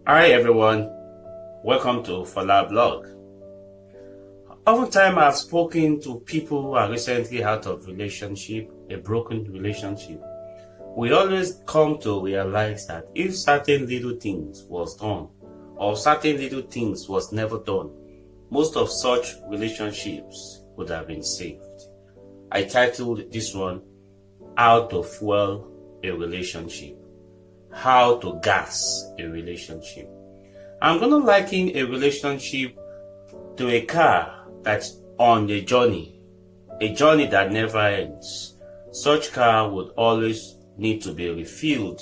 Hi everyone, welcome to Fala Blog. Oftentimes I've spoken to people who are recently out of relationship, a broken relationship. We always come to realize that if certain little things was done or certain little things was never done, most of such relationships would have been saved. I titled this one, How to Fuel a Relationship. How to gas a relationship. I'm going to liken a relationship to a car that's on a journey that never ends. Such car would always need to be refilled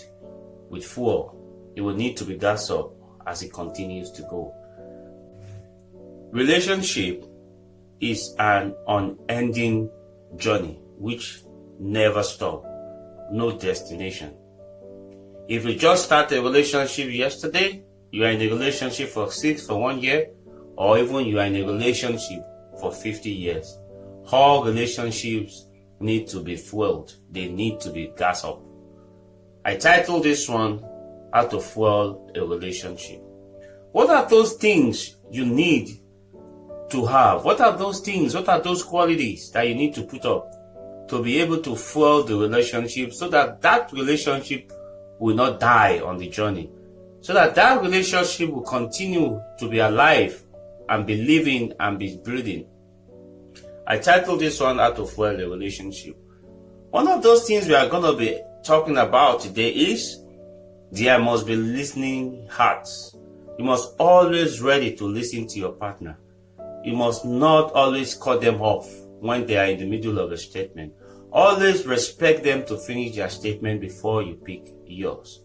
with fuel. It will need to be gassed up as it continues to go. Relationship is an unending journey which never stops, no destination. If you just start a relationship yesterday, you are in a relationship for 1 year, or even you are in a relationship for 50 years. All relationships need to be fueled. They need to be gassed up. I titled this one, How to Fuel a Relationship. What are those things you need to have? What are those things? What are those qualities that you need to put up to be able to fuel the relationship so that that relationship will not die on the journey, so that that relationship will continue to be alive and be living and be breathing? I titled this one, How to Fuel a Relationship. One of those things we are going to be talking about today is there must be listening hearts. You must always ready to listen to your partner. You must not always cut them off when they are in the middle of a statement. Always respect them to finish their statement before you pick yours.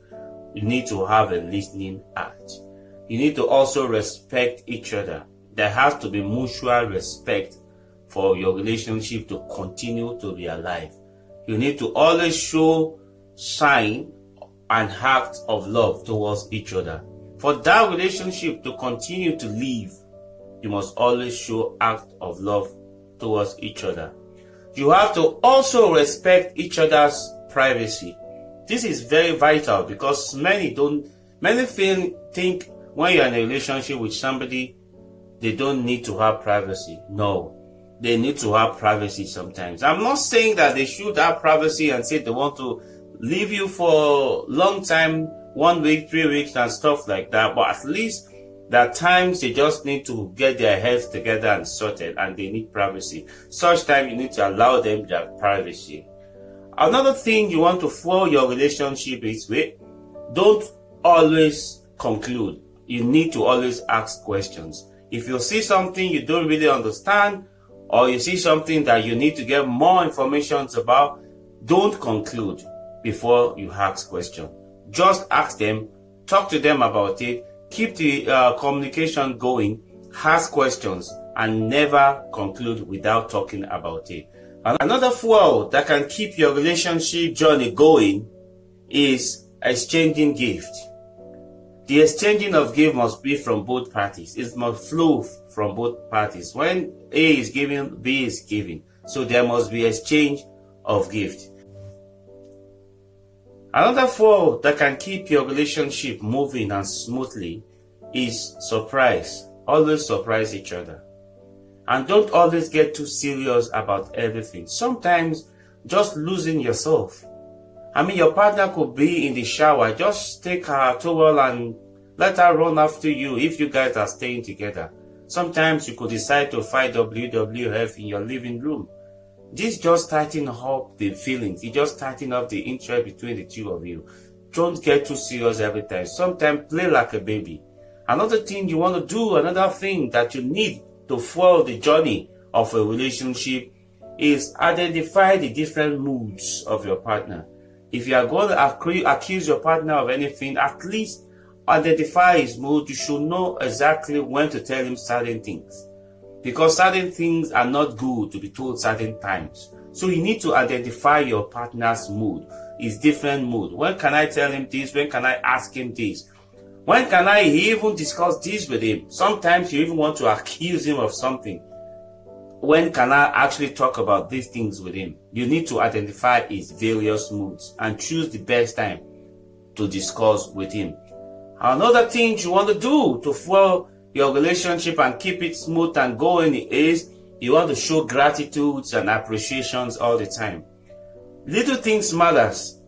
You need to have a listening heart. You need to also respect each other. There has to be mutual respect for your relationship to continue to be alive. You need to always show sign and act of love towards each other. For that relationship to continue to live, you must always show act of love towards each other. You have to also respect each other's privacy. This is very vital because many think when you're in a relationship with somebody, they don't need to have privacy. No, they need to have privacy sometimes. I'm not saying that they should have privacy and say they want to leave you for a long time, 1 week, 3 weeks and stuff like that, but at least there are times they just need to get their heads together and sorted and they need privacy. Such time you need to allow them their privacy. Another thing you want to fuel your relationship is with, don't always conclude. You need to always ask questions. If you see something you don't really understand, or you see something that you need to get more information about, don't conclude before you ask questions. Just ask them, talk to them about it, keep the communication going, ask questions, and never conclude without talking about it. Another fuel that can keep your relationship journey going is exchanging gifts. The exchanging of gifts must be from both parties. It must flow from both parties. When A is giving, B is giving. So there must be exchange of gifts. Another fuel that can keep your relationship moving and smoothly is surprise. Always surprise each other. And don't always get too serious about everything. Sometimes just losing yourself. Your partner could be in the shower. Just take her towel and let her run after you if you guys are staying together. Sometimes you could decide to fight WWF in your living room. This just tighten up the feelings. It just tighten up the interest between the two of you. Don't get too serious every time. Sometimes play like a baby. Another thing you want to do, another thing that you need to fuel the journey of a relationship is identify the different moods of your partner. If you are going to accuse your partner of anything, at least identify his mood. You should know exactly when to tell him certain things. Because certain things are not good to be told certain times. So you need to identify your partner's mood, his different mood. When can I tell him this? When can I ask him this? When can I even discuss this with him? Sometimes you even want to accuse him of something. When can I actually talk about these things with him? You need to identify his various moods and choose the best time to discuss with him. Another thing you want to do to fuel your relationship and keep it smooth and going is you want to show gratitudes and appreciations all the time. Little things matters.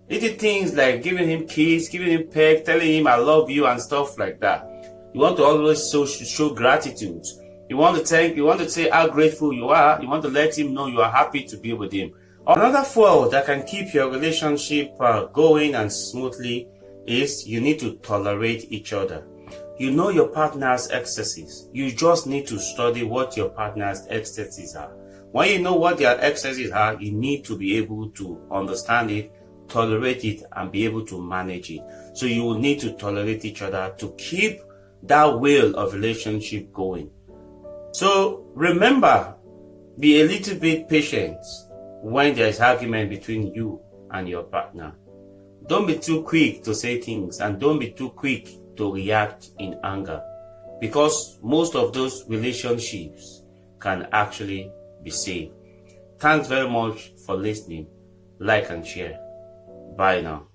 Little things like giving him kiss, giving him peck, telling him I love you and stuff like that. You want to always show gratitude. You want to say how grateful you are. You want to let him know you are happy to be with him. Another fuel that can keep your relationship going and smoothly is you need to tolerate each other. You know your partner's excesses. You just need to study what your partner's excesses are. When you know what their excesses are, you need to be able to understand it, tolerate it, and be able to manage it. So you will need to tolerate each other to keep that wheel of relationship going. So remember, be a little bit patient when there is argument between you and your partner. Don't be too quick to say things, and don't be too quick to react in anger, because most of those relationships can actually be saved. Thanks very much for listening. Like and share. Bye now.